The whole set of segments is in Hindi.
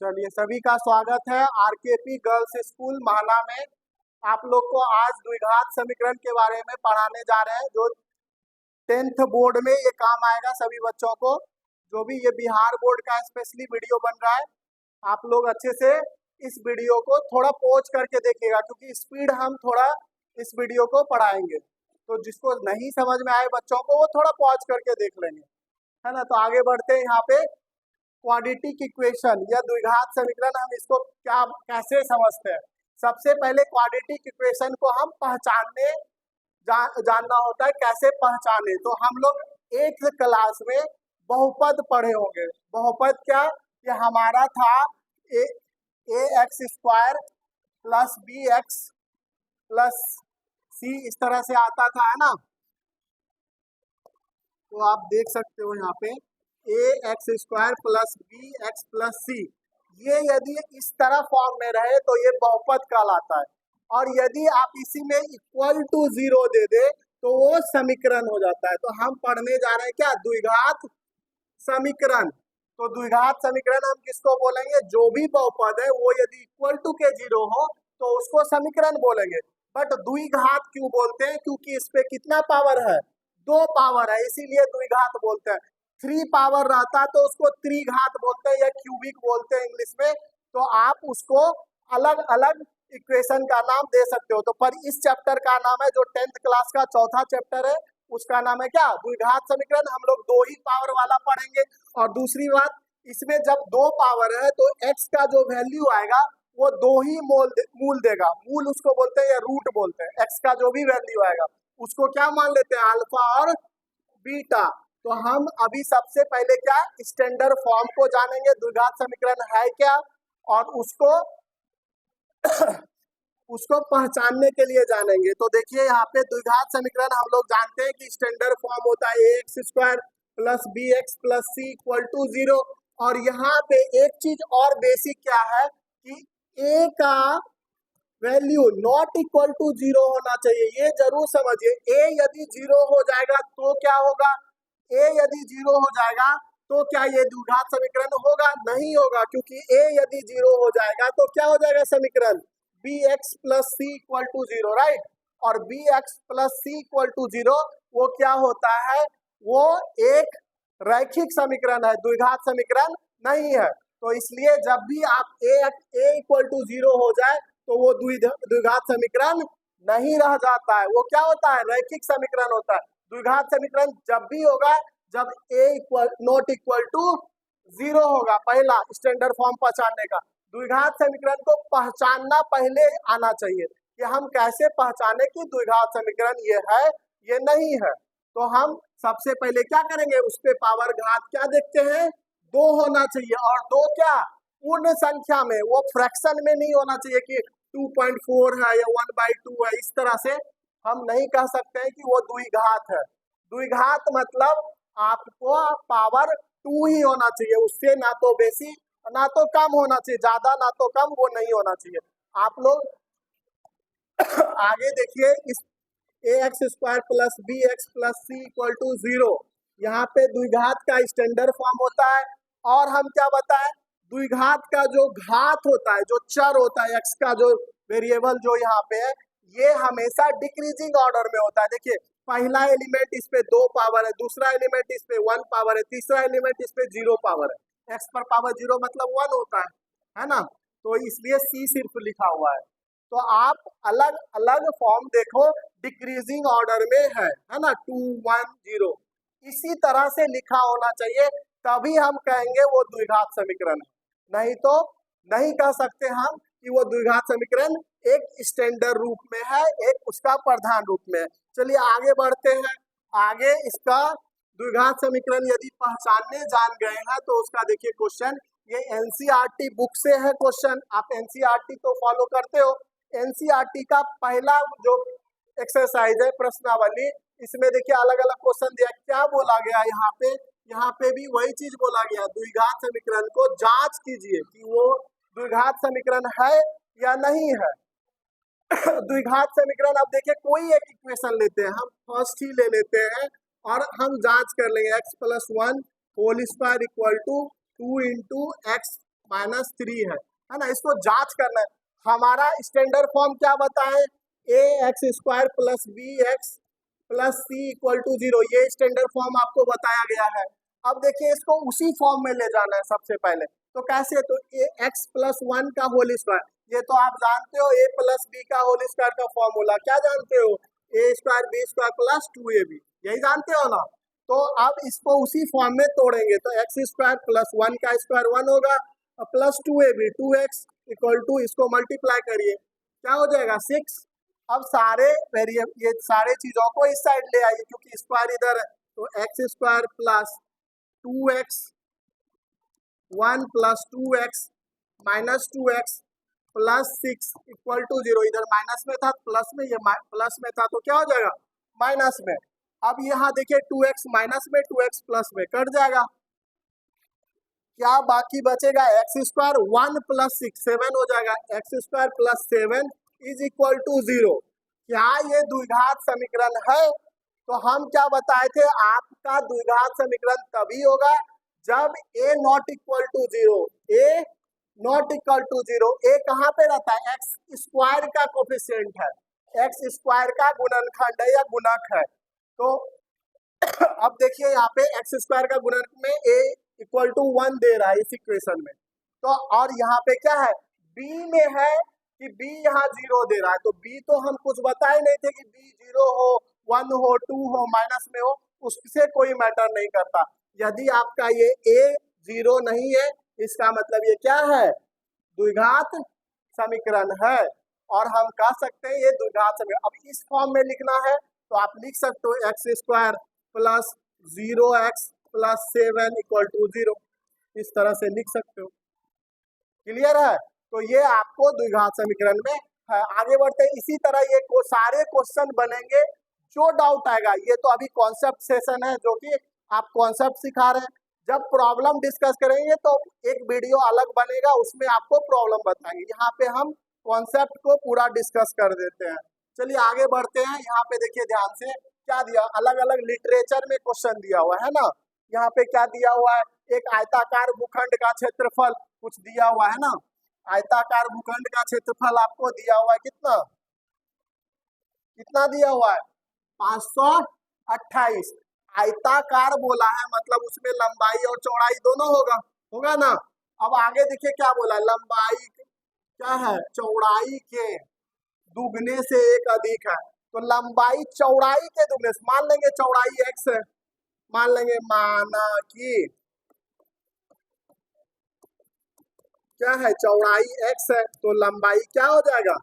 चलिए, सभी का स्वागत है आरकेपी गर्ल्स स्कूल महाना में। आप लोग को आज द्विघात समीकरण के बारे में पढ़ाने जा रहे हैं, जो 10th बोर्ड में ये काम आएगा सभी बच्चों को। जो भी ये बिहार बोर्ड का स्पेशली वीडियो बन रहा है, आप लोग अच्छे से इस वीडियो को थोड़ा पॉज करके देखिएगा, क्योंकि स्पीड हम थोड़ा इस वीडियो को पढ़ाएंगे। तो जिसको नहीं समझ में आए बच्चों को, वो थोड़ा पॉज करके देख लेंगे, है ना। तो आगे बढ़ते हैं। यहाँ पे क्वाड्रेटिक इक्वेशन या द्विघात समीकरण, हम इसको कैसे समझते हैं। सबसे पहले क्वाड्रेटिक इक्वेशन को हम पहचानने जानना होता है, कैसे पहचाने। तो हम लोग 8th क्लास में बहुपद पढ़े होंगे। बहुपद क्या, ये हमारा था a x square plus b x plus c, इस तरह से आता था, है ना। तो आप देख सकते हो यहाँ पे a x square plus b x plus c, ये यदि इस तरह फॉर्म में रहे तो ये बहुपद कहलाता है। और यदि आप इसी में इक्वल टू 0 दे दे तो वो समीकरण हो जाता है। तो हम पढ़ने जा रहे हैं क्या, द्विघात समीकरण। तो द्विघात समीकरण हम किसको बोलेंगे, जो भी बहुपद है वो यदि इक्वल टू के 0 हो तो उसको समीकरण बोलेंगे। बट द्विघात क्यों बोलते हैं, क्योंकि इस पे कितना पावर है, 2 पावर है, इसीलिए द्विघात बोलते हैं। 3 पावर रहता तो उसको त्रिघात बोलते हैं या क्यूबिक बोलते हैं इंग्लिश में। तो आप उसको अलग अलग इक्वेशन का नाम दे सकते हो। तो पर इस चैप्टर का नाम है, जो 10th क्लास का चौथा चैप्टर है, उसका नाम है क्या, द्विघात समीकरण। हम लोग 2 ही पावर वाला पढ़ेंगे। और दूसरी बात, इसमें जब 2 पावर है तो x का जो वैल्यू आएगा वो 2 ही मूल देगा। मूल उसको बोलते हैं या रूट बोलते हैं। x का जो भी वैल्यू आएगा उसको क्या मान लेते हैं, अल्फा और बीटा। तो हम अभी सबसे पहले क्या, स्टैंडर्ड फॉर्म को जानेंगे, द्विघात समीकरण है क्या, और उसको पहचानने के लिए जानेंगे। तो देखिए यहाँ पे द्विघात समीकरण हम लोग जानते हैं कि स्टैंडर्ड फॉर्म होता है a x square plus b x plus c equal to 0। और यहाँ पे एक चीज और बेसिक क्या है कि ए का वैल्यू नॉट इक्वल टू 0 होना चाहिए। ये जरूर समझिए, ए यदि 0 हो जाएगा तो क्या होगा, ए यदि 0 हो जाएगा तो क्या ये द्विघात समीकरण होगा, नहीं होगा। क्योंकि ए यदि 0 हो जाएगा तो क्या हो जाएगा समीकरण, b x plus c equal to 0, right. और b x plus c equal to 0 वो क्या होता है, वो एक रैखिक समीकरण है, द्विघात समीकरण नहीं है। तो इसलिए जब भी आप ए इक्वल टू 0 हो जाए तो वो द्विघात समीकरण नहीं रह जाता है, वो क्या होता है, रैखिक समीकरण होता है। द्विघात समीकरण जब भी होगा जब ए इक्वल नॉट इक्वल टू 0 होगा। पहला स्टैंडर्ड फॉर्म पहचानने का, द्विघात समीकरण को पहचानना पहले आना चाहिए कि हम कैसे पहचाने कि द्विघात समीकरण ये है ये नहीं है। तो हम सबसे पहले क्या करेंगे, उस पे पावर घात क्या देखते हैं, 2 होना चाहिए। और 2 क्या, पूर्ण संख्या में, वो फ्रैक्शन में नहीं होना चाहिए कि 2.4 है या 1/2 है। इस तरह से हम नहीं कह सकते हैं कि वो द्विघात है। द्विघात मतलब आपको पावर 2 ही होना चाहिए, उससे ना तो बेसी ना तो कम होना चाहिए, ज्यादा ना तो कम, वो नहीं होना चाहिए। आप लोग आगे देखिए, इस a x square plus b x plus c equal to 0, यहाँ पे द्विघात का स्टैंडर्ड फॉर्म होता है। और हम क्या बताएं, द्विघात का जो घात होता है, जो चर होता है, एक्स का जो वेरिएबल जो यहाँ पे है, ये हमेशा डिक्रीजिंग ऑर्डर में होता है। देखिए, पहला एलिमेंट इस पे 2 पावर है, दूसरा एलिमेंट इस पे 1 पावर है, तीसरा एलिमेंट इस पे 0 पावर है। एक्स पर पावर 0 मतलब 1 होता है ना। तो इसलिए सी सिर्फ लिखा हुआ है। तो आप अलग अलग फॉर्म देखो, डिक्रीजिंग ऑर्डर में है ना, 2 1 0, इसी तरह से लिखा होना चाहिए, तभी हम कहेंगे वो द्विघात समीकरण है। नहीं तो नहीं कह सकते हम कि वो द्विघात समीकरण एक स्टैंडर्ड रूप में है, एक उसका प्रधान रूप में है। चलिए आगे बढ़ते हैं। आगे इसका द्विघात समीकरण यदि पहचानने जान गए हैं तो उसका देखिए क्वेश्चन, ये एनसीईआरटी बुक से है क्वेश्चन। आप एनसीईआरटी तो फॉलो करते हो। एनसीईआरटी का पहला जो एक्सरसाइज है, प्रश्नावली, इसमें देखिए अलग अलग क्वेश्चन दिया। क्या बोला गया यहाँ पे भी वही चीज बोला गया, द्विघात समीकरण को जांच कीजिए कि वो द्विघात समीकरण है या नहीं है। द्विघात समीकरण, अब देखिए कोई एक इक्वेशन लेते हैं, हम फर्स्ट ही ले लेते हैं और हम जांच कर लेंगे। x + 1 whole square equal to 2 × x -3 है ना। इसको जांच करना है। हमारा स्टैंडर्ड फॉर्म क्या बताए, a x square plus b x plus c equal to 0, ये स्टैंडर्ड फॉर्म आपको बताया गया है। अब देखिए इसको उसी फॉर्म में ले जाना है सबसे पहले। तो कैसे, तो ए एक्स प्लस 1 का होल स्क्वायर, ये तो आप जानते हो, ए प्लस बी का होल स्क्वायर का फॉर्मूला क्या जानते हो, a square b square plus 2ab, यही जानते हो ना। तो अब इसको उसी फॉर्म में तोड़ेंगे, तो एक्स स्क्वायर प्लस 1 का स्क्वायर 1 होगा और plus 2ab 2x equal to, इसको मल्टीप्लाई करिए क्या हो जाएगा 6। अब सारे वेरिएबल, ये सारे चीजों को इस साइड ले आइए क्योंकि स्क्वायर इधर है, तो x square plus 2x 1 plus 2x minus 2x plus 6 equal to 0, इधर माइनस में था प्लस में, ये प्लस में था तो क्या हो जाएगा माइनस में। अब यहाँ देखिए 2x माइनस में 2x प्लस में कट जाएगा, क्या बाकी बचेगा एक्स स्क्वायर 1 प्लस 6 7 हो जाएगा, x square plus 7 is equal to 0। क्या ये द्विघात समीकरण है, तो हम क्या बताए थे, आपका द्विघात समीकरण तभी होगा जब a not equal to 0, a not equal to 0, a कहाँ पे रहता है, एक्स स्क्वायर का कोफिशिएंट है, एक्स स्क्वायर का गुणनखंड है या गुणक है। तो अब देखिए यहाँ पे एक्स स्क्वायर का गुणक में a इक्वल टू 1 दे रहा है इस इक्वेशन में, तो और यहाँ पे क्या है b में है कि b यहाँ 0 दे रहा है, तो b तो हम कुछ बताए नहीं थे कि b 0 हो 1 हो 2 हो माइनस में हो, उससे कोई मैटर नहीं करता। यदि आपका ये a 0 नहीं है, इसका मतलब ये क्या है, द्विघात समीकरण है, और हम कह सकते हैं ये द्विघात समीकरण। अब इस फॉर्म में लिखना है तो आप लिख सकते हो x square plus 0x plus 7 equal to 0, इस तरह से लिख सकते हो। क्लियर है, तो ये आपको द्विघात समीकरण में है। आगे बढ़ते हैं, इसी तरह ये सारे क्वेश्चन बनेंगे, जो डाउट आएगा, ये तो अभी कॉन्सेप्ट सेशन है जो कि आप कॉन्सेप्ट सिखा रहे हैं, जब प्रॉब्लम डिस्कस करेंगे तो एक वीडियो अलग बनेगा, उसमें आपको प्रॉब्लम बताएंगे। यहाँ पे हम कॉन्सेप्ट को पूरा डिस्कस कर देते हैं। चलिए आगे बढ़ते हैं। यहाँ पे देखिए ध्यान से क्या दिया, अलग अलग लिटरेचर में क्वेश्चन दिया हुआ है ना। यहाँ पे क्या दिया हुआ है, एक आयताकार भूखंड का क्षेत्रफल कुछ दिया हुआ है ना, आयताकार भूखंड का क्षेत्रफल आपको दिया हुआ है, कितना कितना दिया हुआ है 528। आयताकार बोला है मतलब उसमें लंबाई और चौड़ाई दोनों होगा ना। अब आगे देखिए क्या बोला, लंबाई क्या है, चौड़ाई के दुगने से एक अधिक है, तो लंबाई चौड़ाई के दुगने से, मान लेंगे चौड़ाई x है, मान लेंगे, माना कि क्या है चौड़ाई x है, तो लंबाई क्या हो जाएगा,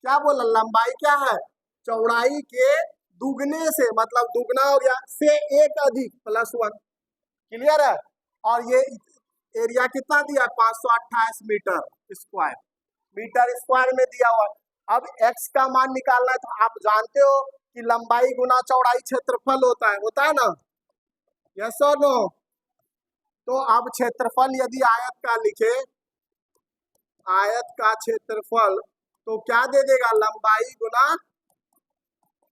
क्या बोला, लंबाई क्या है, चौड़ाई के दुगने से, मतलब दुगना हो गया, से एक अधिक प्लस 1। क्लियर है, और ये एरिया कितना दिया, 528 मीटर स्क्वायर, मीटर स्क्वायर में दिया हुआ। अब x का मान निकालना है, तो आप जानते हो कि लंबाई गुना चौड़ाई क्षेत्रफल होता है ना, यस और नो। तो अब क्षेत्रफल यदि आयत का लिखे, आयत का क्षेत्रफल, तो क्या दे देगा, लंबाई गुना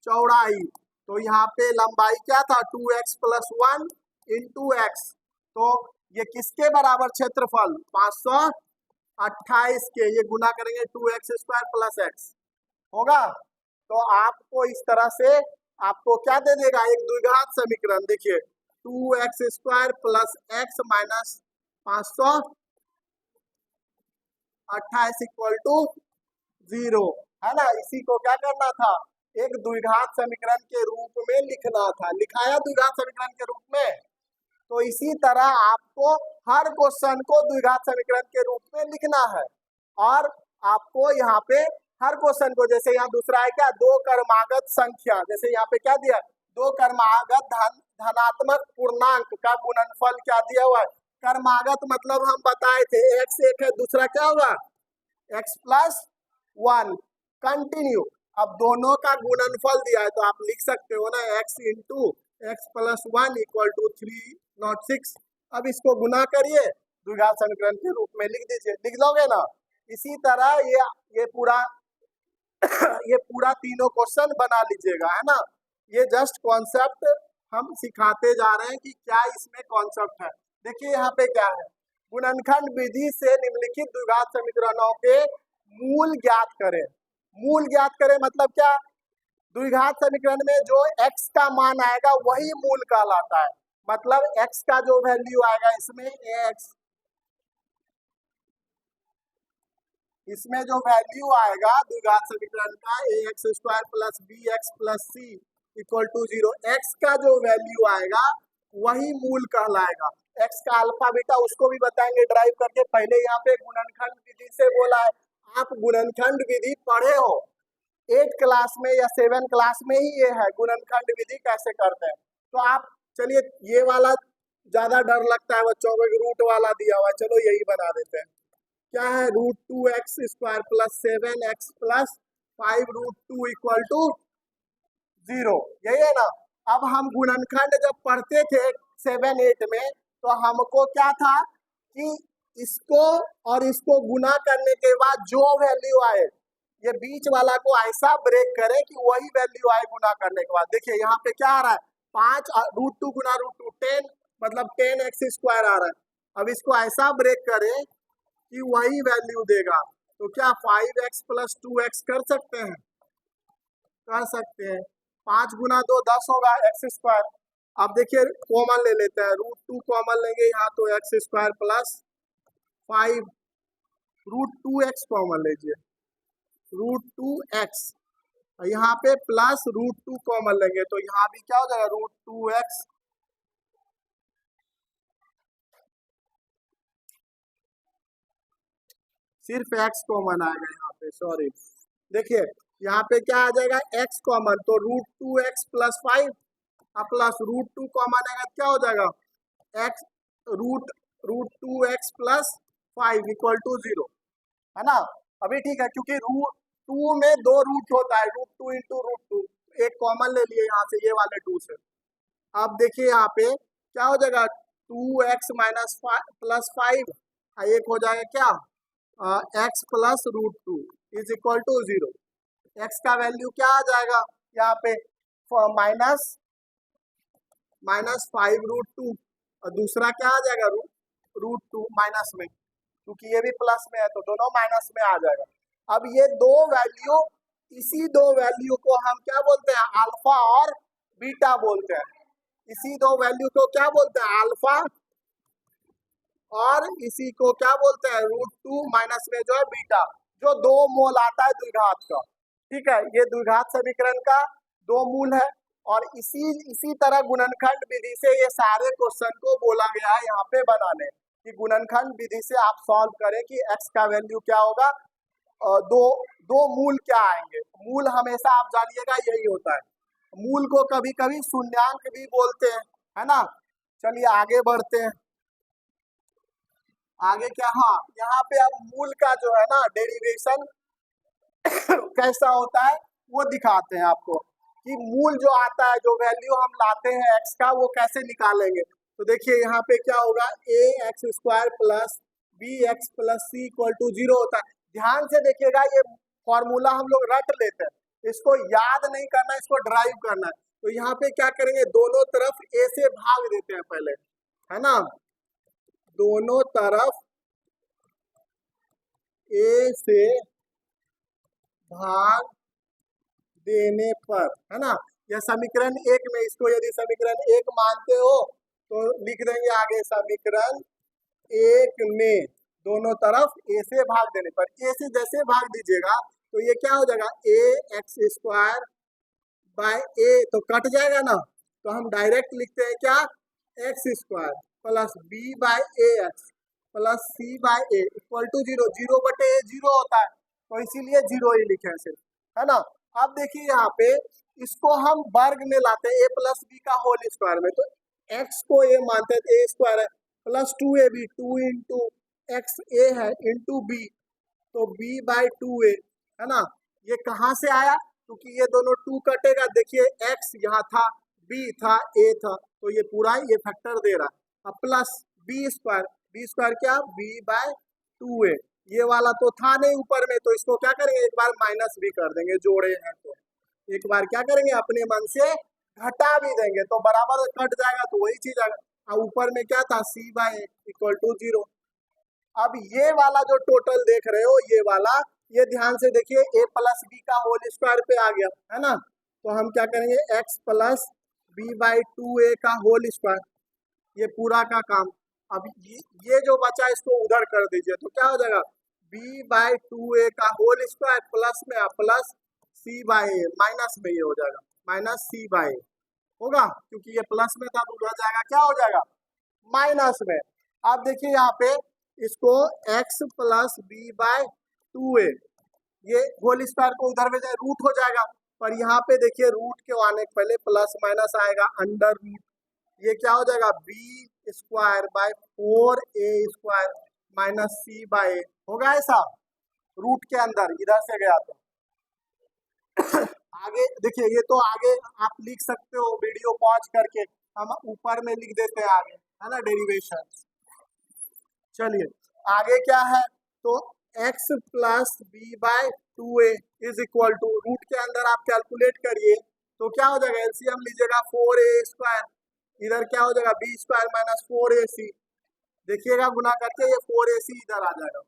चौड़ाई, तो यहाँ पे लंबाई क्या था 2x प्लस 1 इंटू एक्स, तो ये किसके बराबर क्षेत्रफल 528 के, ये गुना करेंगे 2x स्क्वायर प्लस x होगा। तो आपको इस तरह से आपको क्या दे देगा, एक द्विघात समीकरण, देखिए 2x square plus x minus 528 equal to 0 है ना। इसी को क्या करना था, एक द्विघात समीकरण के रूप में लिखना था, लिखाया द्विघात समीकरण के रूप में। तो इसी तरह आपको हर क्वेश्चन को द्विघात समीकरण के रूप में लिखना है, और आपको यहाँ पे हर क्वेश्चन को, जैसे यहाँ दूसरा है क्या, दो क्रमागत संख्या, जैसे यहाँ पे क्या दिया, दो क्रमागत धनात्मक पूर्णांक का गुणनफल क्या दिया हुआ है, क्रमागत मतलब हम बताए थे x एक है, दूसरा क्या होगा x प्लस 1 कंटिन्यू। अब दोनों का गुणनफल दिया है तो आप लिख सकते हो ना, x into x plus 1 equal to 306। अब इसको गुना करिए, द्विघात समीकरण के रूप में लिख दीजिए, लिख लोगे ना। इसी तरह ये पूरा तीनों क्वेश्चन बना लीजिएगा, है ना। ये जस्ट कॉन्सेप्ट हम सिखाते जा रहे हैं कि क्या इसमें कॉन्सेप्ट है। देखिए यहाँ पे क्या है, गुणनखंड विधि से निम्नलिखित द्विघात समीकरणों के मूल ज्ञात करें। मूल ज्ञात करें मतलब क्या? द्विघात समीकरण में जो x का मान आएगा वही मूल कहलाता है। मतलब x का जो वैल्यू आएगा इसमें जो वैल्यू आएगा द्विघात समीकरण का ax² + bx + c = 0, x का जो वैल्यू आएगा वही मूल कहलाएगा। x का अल्फा बीटा उसको भी बताएंगे ड्राइव करके। पहले यहाँ पे गुणनखंड विधि से बोला है। आप गुणनखंड विधि पढ़े हो 8 क्लास में या 7 क्लास में ही, ये है गुणनखंड विधि कैसे करते हैं। तो आप चलिए, ये वाला ज्यादा डर लगता है बच्चों को, रूट वाला दिया हुआ है, चलो यही बना देते हैं। क्या है? √2x² + 7x + 5√2 = 0, यही है ना। अब हम गुणनखंड जब पढ़ते थे 7-8 में, तो हमको क्या था कि इसको और इसको गुना करने के बाद जो वैल्यू आए, ये बीच वाला को ऐसा ब्रेक करें कि वही वैल्यू आए गुना करने के बाद। देखिए यहाँ पे क्या आ रहा है, 5 √2 गुना √2 10, मतलब 10x² आ रहा है। अब इसको ऐसा ब्रेक करें कि वही वैल्यू देगा। तो क्या 5x + 2x कर सकते हैं? कर सकते हैं। 5 गुना 2 10 होगा x²। अब देखिए कॉमन ले लेते हैं, √2 कॉमन लेंगे यहाँ, तो x² + 5 √2x कॉमन लीजिए, √2x, यहाँ पे प्लस √2 कॉमन लेंगे तो यहाँ भी क्या हो जाएगा √2x। सिर्फ x कॉमन आएगा यहाँ पे, सॉरी। देखिए यहाँ पे क्या आ जाएगा x कॉमन, तो √2x + 5 प्लस √2 कॉमन आएगा, क्या हो जाएगा x √2x + 5 = 0, है ना। अभी ठीक है, क्योंकि √2 में 2 रूट होता है, √2 × √2, एक कॉमन ले लिए यहाँ से, ये वाले 2 से। अब देखिए यहाँ पे क्या हो जाएगा 2x - + 5, एक हो जाएगा क्या x + √2 = 0। x का वैल्यू क्या आ जाएगा यहाँ पे -5√2, और दूसरा क्या आ जाएगा √2 माइनस में, क्योंकि ये भी प्लस में है तो दोनों माइनस में आ जाएगा। अब ये दो वैल्यू, इसी दो वैल्यू को हम क्या बोलते हैं, अल्फा और बीटा बोलते हैं। इसी दो वैल्यू को क्या बोलते हैं, अल्फा, और इसी को क्या बोलते हैं √2 माइनस में जो है बीटा, जो 2 मोल आता है द्विघात का। ठीक है, ये द्विघात समीकरण का 2 मूल है। और इसी तरह गुणनखंड विधि से ये सारे क्वेश्चन को बोला गया है यहाँ पे बनाने, कि गुणनखंड विधि से आप सॉल्व करें कि x का वैल्यू क्या होगा, दो मूल क्या आएंगे। मूल हमेशा आप जानिएगा यही होता है। मूल को कभी कभी शून्यांक भी बोलते हैं, है ना। चलिए आगे बढ़ते हैं। आगे क्या, हाँ यहाँ पे अब मूल का जो है ना डेरिवेशन कैसा होता है वो दिखाते हैं आपको, कि मूल जो आता है, जो वैल्यू हम लाते हैं x का, वो कैसे निकालेंगे। तो देखिए यहाँ पे क्या होगा, ax² + bx + c = 0 होता है। ध्यान से देखिएगा, ये फॉर्मूला हम लोग रट लेते हैं, इसको याद नहीं करना, इसको ड्राइव करना है। तो यहाँ पे क्या करेंगे, दोनों तरफ a से भाग देते हैं पहले, है ना। दोनों तरफ a से भाग देने पर, है ना, यह समीकरण 1 में, इसको यदि समीकरण 1 मानते हो तो लिख देंगे आगे समीकरण 1 में दोनों तरफ a से भाग देने पर। a से जैसे भाग दीजिएगा तो ये क्या हो जाएगा, ax² / a, तो कट जाएगा ना, तो हम डायरेक्ट लिखते हैं क्या, x² + b/ax + c/a = 0। 0/a 0 होता है, तो इसीलिए 0 ही लिखे सिर्फ, है ना। अब देखिए यहाँ पे इसको हम वर्ग में लाते हैं, a + b का होल स्क्वायर में, तो x को a मानते हैं, a² है, + 2ab 2 × x a है × b, तो b/2a, है ना। ये कहाँ से आया, क्योंकि ये दोनों 2 कटेगा। देखिए x यहाँ था, b था, a था, तो ये पूरा ये फैक्टर दे रहा है। अब प्लस b² क्या, b/2a, ये वाला तो था नहीं ऊपर में, तो इसको क्या करेंगे, एक बार माइनस भी कर देंगे, जोड़े हैं तो एक बार क्या करेंगे, अपने मन से घटा भी देंगे, तो बराबर कट जाएगा, तो वही चीज आएगा। ऊपर में क्या था, c/a = 0, अब ये वाला जो टोटल देख रहे हो, ये वाला, ये ध्यान से देखिए, a प्लस बी का होल स्क्वायर पे आ गया है ना। तो हम क्या करेंगे, x plus B by 2a का होल स्क्वायर, ये पूरा का काम। अब ये जो बचा इसको उधर कर दीजिए, तो क्या हो जाएगा, b बाई 2a का होल स्क्वायर प्लस में plus c by A, minus में ये हो जाएगा माइनस c बाई ए होगा, क्योंकि ये प्लस में था तो उधर जाएगा, क्या हो जाएगा, माइनस में। अब देखिए यहाँ पे इसको x plus b by 2a, ये होल स्क्वायर को उधर में जाए रूट हो जाएगा, पर यहाँ पे देखिए रूट के आने के पहले प्लस माइनस आएगा, अंडर रूट, ये क्या हो जाएगा, b square by 4a square minus c by a होगा ऐसा, रूट के अंदर इधर से गया तो। आगे देखिए, ये तो आगे आप लिख सकते हो वीडियो पॉज करके, हम ऊपर में लिख देते हैं आगे, है ना, डेरिवेशन। चलिए आगे क्या है, तो x plus b by 2a is equal to, root के अंदर आप कैलकुलेट करिए तो क्या हो जाएगा, एलसीएम लीजिएगा 4a स्क्वायर, इधर क्या हो जाएगा बी स्क्वायर माइनस 4ac, देखिएगा गुना करके ये 4ac इधर आ जाएगा।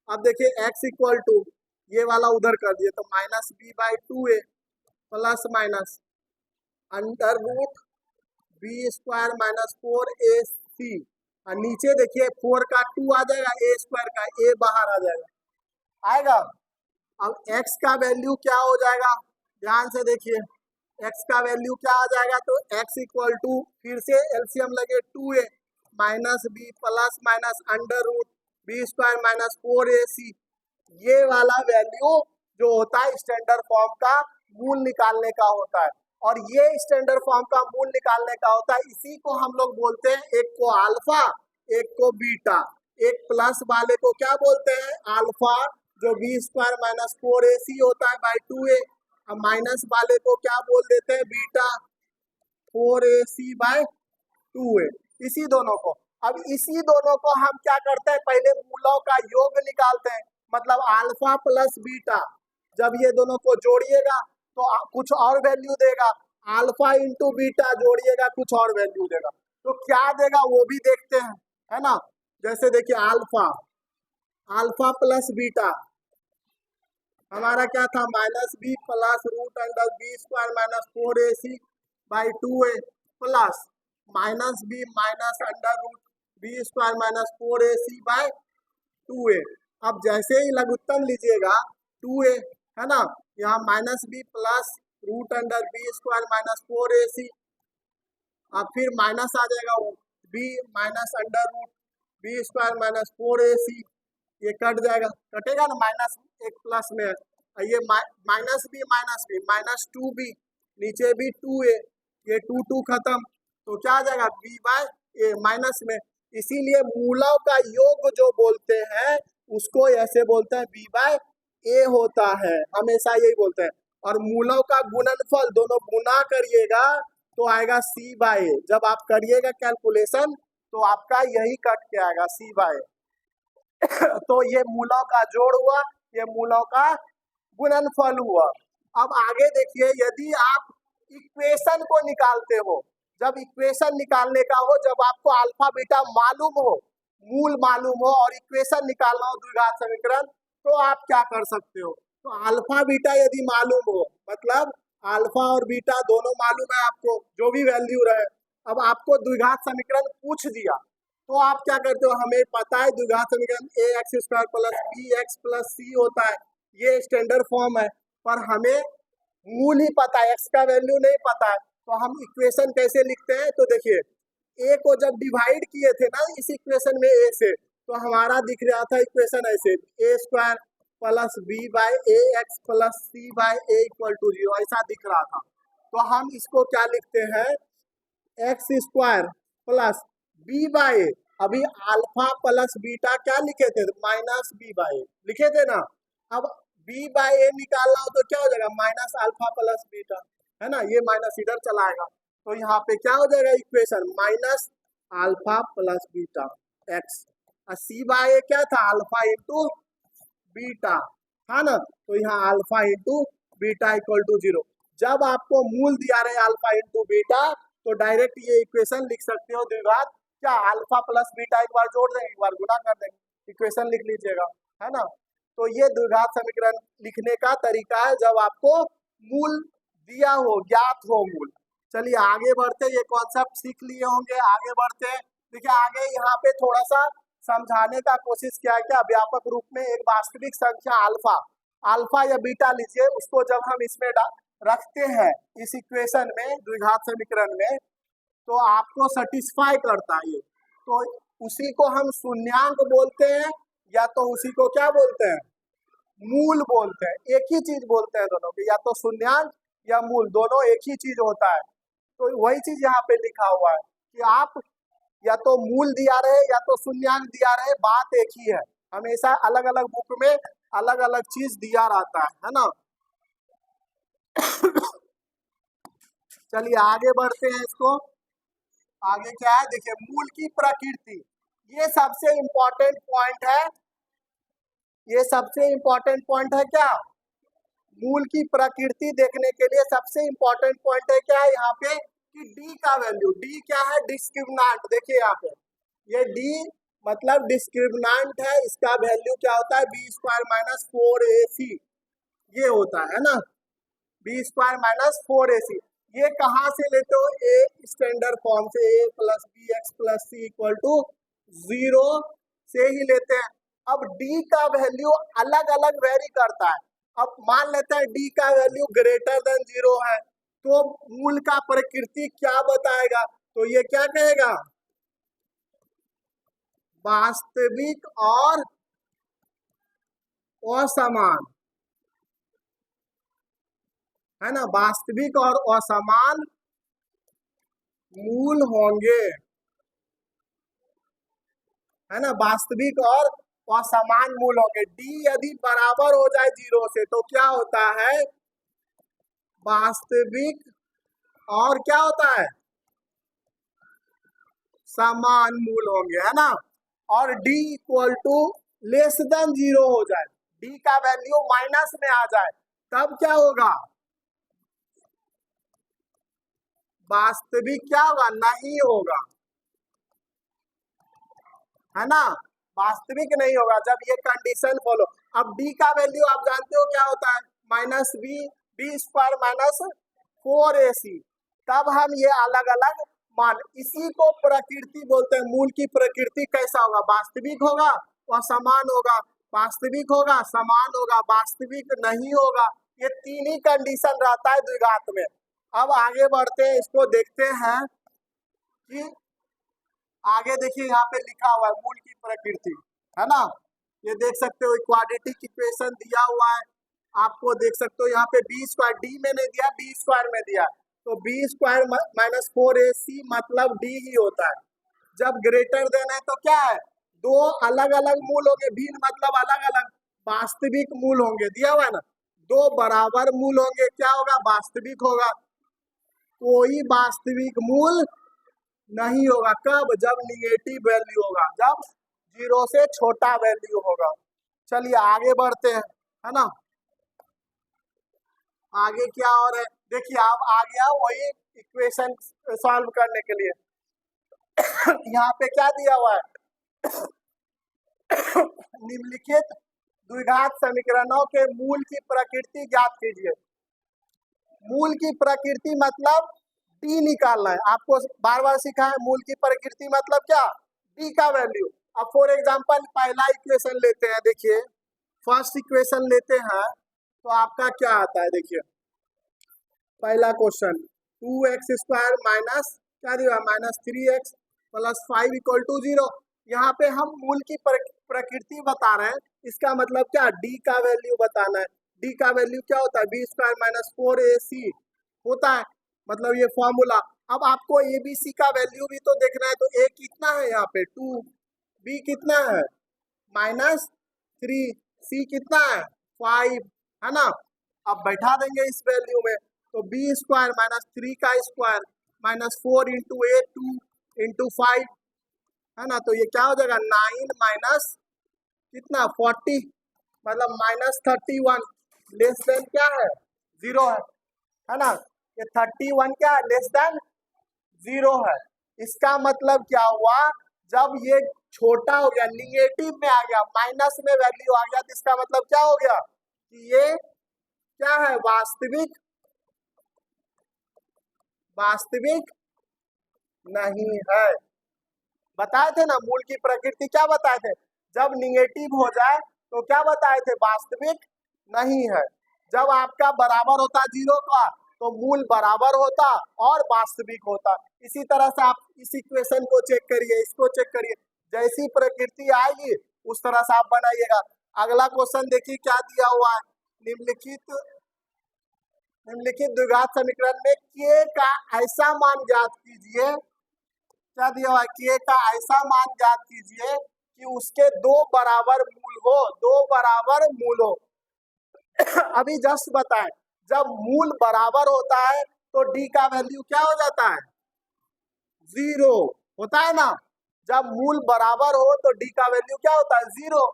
अब देखिए x इक्वल टू, ये वाला उधर कर दिए तो minus b by 2a plus minus under root b square minus 4ac, और नीचे देखिए 4 का 2 आ जाएगा, a स्क्वायर का a बाहर आ जाएगा, आएगा। अब x का वैल्यू क्या हो जाएगा, ध्यान से देखिए, x का वैल्यू क्या आ जाएगा, तो x इक्वल टू, फिर से एलसीएम लगे 2a minus b plus minus under root b square minus 4ac, ये वाला वैल्यू जो होता है स्टैंडर्ड फॉर्म का मूल निकालने का होता है, और ये स्टैंडर्ड फॉर्म का मूल निकालने का होता है, इसी को हम लोग बोलते हैं, एक को अल्फा एक को बीटा, एक प्लस वाले को क्या बोलते हैं, अल्फा, जो बी स्क्वायर माइनस 4ac होता है बाई 2a, अब माइनस वाले को क्या बोल देते हैं, बीटा 4ac बाय 2a, इसी दोनों को। अब इसी दोनों को हम क्या करते हैं, पहले मूलों का योग निकालते हैं, मतलब अल्फा प्लस बीटा, जब ये दोनों को जोड़िएगा तो कुछ और वैल्यू देगा, अल्फा इंटू बीटा जोड़िएगा कुछ और वैल्यू देगा, तो क्या देगा वो भी देखते हैं, है ना। जैसे देखिए अल्फा प्लस बीटा हमारा क्या था, minus b plus root under b square minus 4ac by 2a plus minus b minus under root b square minus 4ac by 2a। अब जैसे ही लघुत्तम लीजिएगा 2a, है ना, यहाँ minus b plus root under b square minus 4ac, अब फिर माइनस आ जाएगा वो b minus under root b square minus 4ac, ये कट जाएगा, कटेगा ना, माइनस एक प्लस में है, ये माइनस बी माइनस 2b, नीचे भी 2a, ये 2 खत्म, तो क्या आ जाएगा b बाय ए माइनस में। इसीलिए मूलों का योग जो बोलते हैं उसको ऐसे बोलते हैं b बाय ए होता है, हमेशा यही बोलते हैं। और मूलों का गुणनफल दोनों गुना करिएगा तो आएगा c बाय ए, जब आप करिएगा कैलकुलेशन तो आपका यही कट के आएगा c बाय ए। तो ये मूलों का जोड़ हुआ, ये मूलों का गुणनफल हुआ। अब आगे देखिए, यदि आप इक्वेशन को निकालते हो, जब इक्वेशन निकालने का हो, जब आपको अल्फा बीटा मालूम हो, मूल मालूम हो और इक्वेशन निकालना हो द्विघात समीकरण, तो आप क्या कर सकते हो, तो अल्फा बीटा यदि मालूम हो, मतलब अल्फा और बीटा दोनों मालूम है आपको, जो भी वैल्यू रहे, अब आपको द्विघात समीकरण पूछ दिया, तो आप क्या करते हो, हमें पता है द्विघात समीकरण ax square plus bx plus c होता है, ये स्टैंडर्ड फॉर्म है, पर हमें मूल ही पता है, x का वैल्यू नहीं पता है, तो हम इक्वेशन कैसे लिखते हैं, तो देखिए a को जब डिवाइड किए थे ना इस इक्वेशन में a से, तो हमारा दिख रहा था इक्वेशन ऐसे, a square plus b by a x plus c by a equal to 0, ऐसा दिख रहा था। तो हम इसको क्या लिखते हैं, x square plus b by a, अभी अल्फा प्लस बीटा क्या लिखे थे, माइनस बी बाय ए लिखे थे ना, अब बी बाय ए निकालना हो तो क्या हो जाएगा, माइनस अल्फा प्लस बीटा, है ना, ये माइनस इधर चला आएगा, तो यहाँ पे क्या हो जाएगा equation, minus alpha plus beta x, और सी बाय ए क्या था, अल्फा इंटू बीटा, है ना, तो यहाँ alpha into beta equal to 0। जब आपको मूल दिया रहे अल्फा इंटू बीटा, तो डायरेक्ट ये इक्वेशन लिख सकते हो द्विघात, क्या अल्फा प्लस बीटा एक बार जोड़ देंगे, एक बार गुना कर देंगे, इक्वेशन लिख लीजिएगा, है ना। तो ये द्विघात समीकरण लिखने का तरीका है जब आपको मूल दिया हो, ज्ञात हो मूल। चलिए आगे बढ़ते, ये कॉन्सेप्ट सीख लिए होंगे, आगे बढ़ते हैं। देखिए आगे यहाँ पे थोड़ा सा समझाने का कोशिश किया है कि व्यापक रूप में एक वास्तविक संख्या अल्फा या बीटा लीजिए, उसको जब हम इसमें रखते हैं इस इक्वेशन में, द्विघात समीकरण में, तो आपको सेटिस्फाई करता है ये, तो उसी को हम शून्यांक बोलते हैं, या तो उसी को क्या बोलते हैं, मूल बोलते हैं। एक ही चीज बोलते हैं दोनों की, या तो शून्यांक या मूल, दोनों एक ही चीज होता है। तो वही चीज यहाँ पे लिखा हुआ है कि आप या तो मूल दिया रहे या तो शून्यांक दिया रहे, बात एक ही है। हमेशा अलग अलग बुक में अलग अलग चीज दिया रहता है ना। चलिए आगे बढ़ते हैं, इसको आगे क्या है देखिए, मूल की प्रकृति, ये सबसे इंपॉर्टेंट पॉइंट है। ये सबसे इंपॉर्टेंट पॉइंट है क्या, मूल की प्रकृति देखने के लिए सबसे इंपॉर्टेंट पॉइंट है क्या है यहाँ पे कि डी का वैल्यू, डी क्या है, डिस्क्रिमिनेंट। देखिए यहाँ पे ये डी मतलब डिस्क्रिमिनेंट है, इसका वैल्यू क्या होता है, बी स्क्वायर माइनस 4ac, ये होता है ना, बी स्क्वायर माइनस 4ac। ये कहाँ से लेते हो, ए स्टैंडर्ड फॉर्म से, a plus b x plus c equal to 0 से ही लेते हैं। अब डी का वैल्यू अलग अलग वेरी करता है। अब मान लेते हैं डी का वैल्यू ग्रेटर देन 0 है, तो मूल का प्रकृति क्या बताएगा, तो ये क्या कहेगा, वास्तविक और असमान, है ना, वास्तविक और असमान मूल होंगे, है ना, वास्तविक और असमान मूल होंगे। डी यदि बराबर हो जाए 0 से तो क्या होता है, वास्तविक और क्या होता है, समान मूल होंगे, है ना। और D equal to less than 0 हो जाए, डी का वैल्यू माइनस में आ जाए, तब क्या होगा, वास्तविक क्या होगा, नहीं होगा, है ना, वास्तविक नहीं होगा जब ये कंडीशन फॉलो। अब डी का वैल्यू आप जानते हो क्या होता है, minus B square minus 4ac, तब हम ये अलग अलग मान, इसी को प्रकृति बोलते हैं। मूल की प्रकृति कैसा होगा, वास्तविक होगा और समान होगा, वास्तविक होगा समान होगा, वास्तविक नहीं होगा। ये तीन ही कंडीशन रहता है द्विघात में। अब आगे बढ़ते हैं, इसको देखते हैं कि आगे देखिए यहाँ पे लिखा हुआ है मूल की प्रकृति, है ना। ये देख सकते हो क्वाड्रेटिक इक्वेशन दिया हुआ है, आपको देख सकते हो यहाँ पे बी स्क्वायर, डी में नहीं दिया, बी स्क्वायर में दिया, तो बी स्क्वायर माइनस 4ac मतलब डी ही होता है। जब ग्रेटर देन है तो क्या है, दो अलग अलग मूल होंगे, भिन्न मतलब अलग अलग, वास्तविक मूल होंगे, दिया हुआ है ना, दो बराबर मूल होंगे, क्या होगा, वास्तविक होगा। कोई वास्तविक मूल नहीं होगा, कब, जब निगेटिव वैल्यू होगा, जब 0 से छोटा वैल्यू होगा। चलिए आगे बढ़ते हैं, है ना। आगे क्या और है देखिए, आप आ गया वही इक्वेशन सॉल्व करने के लिए। यहाँ पे क्या दिया हुआ है, निम्नलिखित द्विघात समीकरणों के मूल की प्रकृति ज्ञात कीजिए। मूल की प्रकृति मतलब डी निकालना है, आपको बार बार सिखा है। मूल की प्रकृति मतलब क्या, डी का वैल्यू। अब फॉर एग्जांपल पहला इक्वेशन लेते हैं, देखिए फर्स्ट इक्वेशन लेते हैं तो आपका क्या आता है, देखिए पहला क्वेश्चन 2x स्क्वायर माइनस क्या दिया, minus 3x plus 5 equal to 0। यहाँ पे हम मूल की प्रकृति बता रहे हैं, इसका मतलब क्या, डी का वैल्यू बताना है। डी का वैल्यू क्या होता है, बी स्क्वायर माइनस 4ac होता है, मतलब ये फॉर्मूला। अब आपको एबीसी का वैल्यू भी तो देखना है, तो ए कितना है यहाँ पे 2, बी कितना है -3, सी कितना है 5, है ना। अब बैठा देंगे इस वैल्यू में, तो बी स्क्वायर माइनस 3 का स्क्वायर माइनस 4 इंटू 8 2 इंटू 5, है ना। तो ये क्या हो जाएगा 9 माइनस कितना 40 मतलब -31, लेस देन क्या है 0 है ना। ये 31 क्या लेस देन 0 है। इसका मतलब क्या हुआ, जब ये छोटा हो गया, निगेटिव में आ गया, माइनस में वैल्यू आ गया, तो इसका मतलब क्या हो गया कि ये क्या है, वास्तविक वास्तविक नहीं है। बताए थे ना मूल की प्रकृति, क्या बताए थे, जब निगेटिव हो जाए तो क्या बताए थे, वास्तविक नहीं है। जब आपका बराबर होता जीरो का तो मूल बराबर होता और वास्तविक होता। इसी तरह से आप इस इक्वेशन को चेक करिए, इसको चेक करिए, जैसी प्रकृति आएगी उस तरह से आप बनाइएगा। अगला क्वेश्चन देखिए क्या दिया हुआ है, निम्नलिखित निम्नलिखित द्विघात समीकरण में के का ऐसा मान ज्ञात कीजिए, क्या दिया हुआ है, के का ऐसा मान ज्ञात कीजिए कि उसके दो बराबर मूल हो, दो बराबर मूल हो। अभी जस्ट बताएं, जब मूल बराबर होता है तो डी का वैल्यू क्या हो जाता है, जीरो होता है ना। जब मूल बराबर हो तो डी का वैल्यू क्या होता है, जीरो।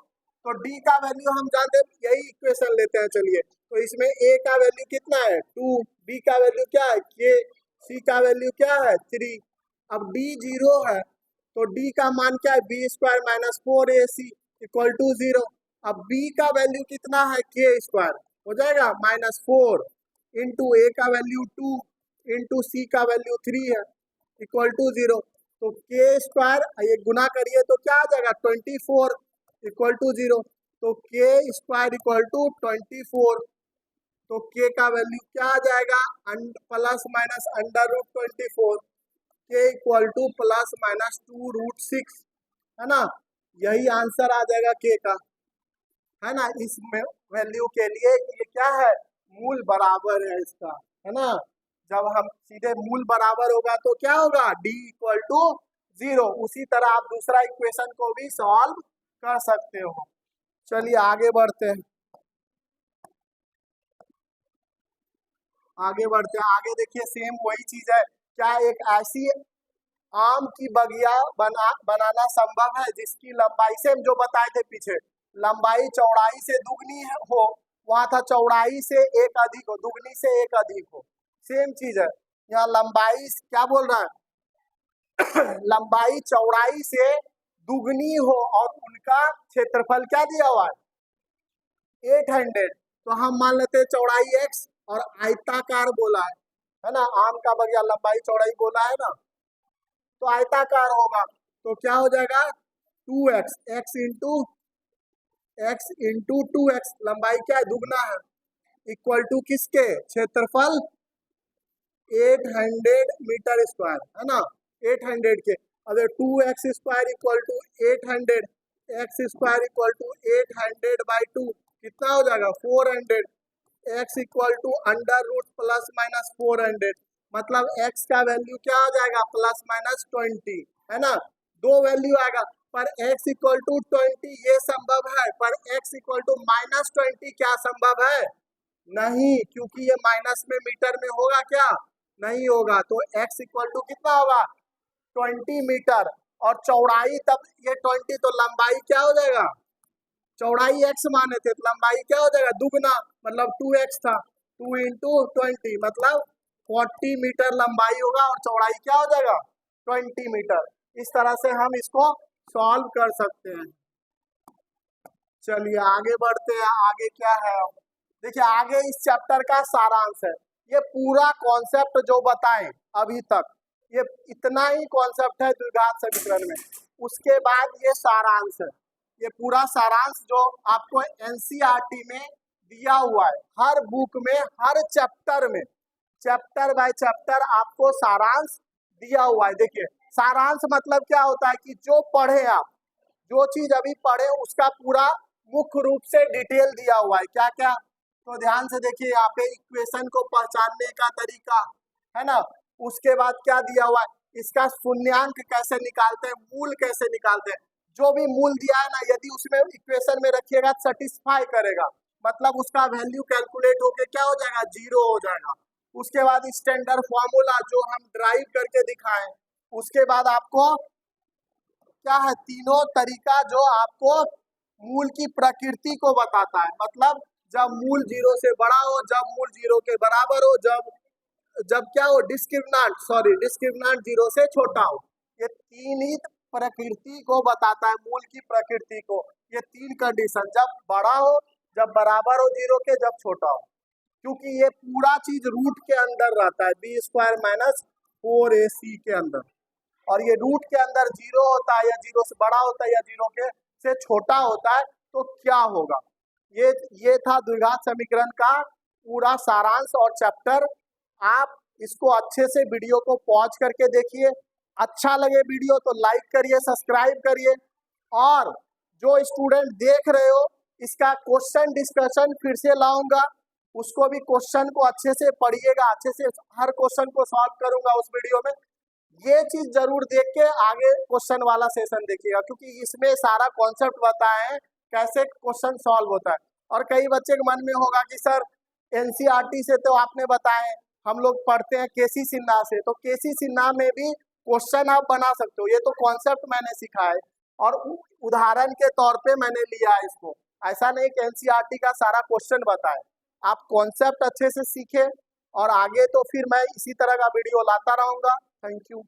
तो डी का वैल्यू हम जानते हैं, यही इक्वेशन लेते हैं चलिए। तो इसमें ए का वैल्यू कितना है, 2, बी का वैल्यू क्या है, के, सी का वैल्यू क्या है, 3। अब डी जीरो है तो डी का मान क्या है, b square minus 4ac equal to 0। अब बी का वैल्यू कितना है, के स्क्वायर हो जाएगा -4 इंटू ए का वैल्यू 2 इंटू सी का वैल्यू 3 है इक्वल टू 0। तो के स्क्वायर ये गुना करिए तो क्या आ जाएगा, 24 इक्वल टू 0। तो के स्क्वायर इक्वल टू 24। तो के का वैल्यू क्या आ जाएगा, प्लस माइनस √24, के इक्वल टू प्लस माइनस 2√6, है ना। यही आंसर आ जाएगा के का, है ना। इस वैल्यू के लिए ये क्या है, मूल बराबर है इसका, है ना। जब हम सीधे मूल बराबर होगा तो क्या होगा, डी इक्वल टू 0। उसी तरह आप दूसरा इक्वेशन को भी सॉल्व कर सकते हो। चलिए आगे बढ़ते हैं, आगे देखिए सेम वही चीज है। क्या एक ऐसी आम की बगिया बनाना संभव है जिसकी लंबाई से हम जो बताए थे पीछे, लंबाई चौड़ाई से दुगनी हो, वहां था चौड़ाई से एक अधिक हो, दुगनी से एक अधिक हो, सेम चीज है। यहाँ लंबाई क्या बोल रहा है लंबाई चौड़ाई से दुगनी हो और उनका क्षेत्रफल क्या दिया हुआ है, 800। तो हम मान लेते हैं चौड़ाई x और आयताकार बोला है ना। आम का बगिया लंबाई चौड़ाई बोला है ना, तो आयताकार होगा तो क्या हो जाएगा, 2x, x इंटू 2x, लंबाई क्या है, दुगना है, इक्वल टू किसके, क्षेत्रफल 800 मीटर स्क्वायर, है ना, 800 के। अगर 2x square equal to 800, x square equal to 800/2 कितना हो जाएगा, 400। x equal to √ plus minus 400, मतलब x का वैल्यू क्या हो जाएगा, प्लस माइनस 20, है ना। दो वैल्यू आएगा, पर x इक्वल टू 20 ये संभव है, पर x इक्वल टू -20 क्या संभव है, नहीं, क्योंकि ये माइनस में मीटर में होगा क्या, नहीं होगा। तो x इक्वल टू कितना होगा, 20 मीटर, और चौड़ाई तब ये 20, तो लंबाई क्या हो जाएगा, चौड़ाई x माने थे तो लंबाई क्या हो जाएगा, दुगना, मतलब 2x था, 2 इंटू 20 मतलब 40 मीटर लंबाई होगा और चौड़ाई क्या हो जाएगा, 20 मीटर। इस तरह से हम इसको सॉल्व कर सकते हैं। चलिए आगे बढ़ते हैं, आगे क्या है, देखिए आगे इस चैप्टर का सारांश है। ये पूरा कॉन्सेप्ट जो बताएं अभी तक, ये इतना ही कॉन्सेप्ट है द्विघात समीकरण में। उसके बाद ये सारांश है, ये पूरा सारांश जो आपको एनसीईआरटी में दिया हुआ है, हर बुक में हर चैप्टर में, चैप्टर बाय चैप्टर आपको सारांश दिया हुआ है। देखिए सारांश मतलब क्या होता है कि जो पढ़े आप, जो चीज अभी पढ़े उसका पूरा मुख्य रूप से डिटेल दिया हुआ है, क्या क्या। तो ध्यान से देखिए यहाँ पे इक्वेशन को पहचानने का तरीका, है ना। उसके बाद क्या दिया हुआ है, इसका शून्यांक कैसे निकालते हैं, मूल कैसे निकालते हैं। जो भी मूल दिया है ना, यदि उसमें इक्वेशन में रखिएगा सेटिस्फाई करेगा, मतलब उसका वैल्यू कैलकुलेट होके क्या हो जाएगा, 0 हो जाएगा। उसके बाद स्टैंडर्ड फॉर्मूला जो हम ड्राइव करके दिखाएं, उसके बाद आपको क्या है, तीनों तरीका जो आपको मूल की प्रकृति को बताता है, मतलब जब मूल 0 से बड़ा हो, जब मूल 0 के बराबर हो, जब क्या हो, डिस्क्रिमिनेंट 0 से छोटा हो। ये तीन ही प्रकृति को बताता है, मूल की प्रकृति को। ये 3 कंडीशन, जब बड़ा हो, जब बराबर हो 0 के, जब छोटा हो, क्योंकि ये पूरा चीज रूट के अंदर रहता है, बी स्क्वायर माइनस 4ac के अंदर, और ये रूट के अंदर 0 होता है या 0 से बड़ा होता है या 0 के से छोटा होता है, तो क्या होगा। ये था द्विघात समीकरण का पूरा सारांश और चैप्टर। आप इसको अच्छे से वीडियो को पॉज करके देखिए, अच्छा लगे वीडियो तो लाइक करिए, सब्सक्राइब करिए, और जो स्टूडेंट देख रहे हो इसका क्वेश्चन डिस्कशन फिर से लाऊंगा, उसको भी क्वेश्चन को अच्छे से पढ़िएगा, अच्छे से हर क्वेश्चन को सॉल्व करूंगा उस वीडियो में। ये चीज जरूर देख के आगे क्वेश्चन वाला सेशन देखिएगा, क्योंकि इसमें सारा कॉन्सेप्ट बताए हैं कैसे क्वेश्चन सॉल्व होता है। और कई बच्चे के मन में होगा कि सर एनसीईआरटी से तो आपने बताए, हम लोग पढ़ते हैं केसी सिन्हा से, तो केसी सिन्हा में भी क्वेश्चन आप बना सकते हो, ये तो कॉन्सेप्ट मैंने सीखा है और उदाहरण के तौर पे मैंने लिया है इसको। ऐसा नहीं कि एनसीईआरटी का सारा क्वेश्चन बताए, आप कॉन्सेप्ट अच्छे से सीखे और आगे तो फिर मैं इसी तरह का वीडियो लाता रहूंगा। Thank you.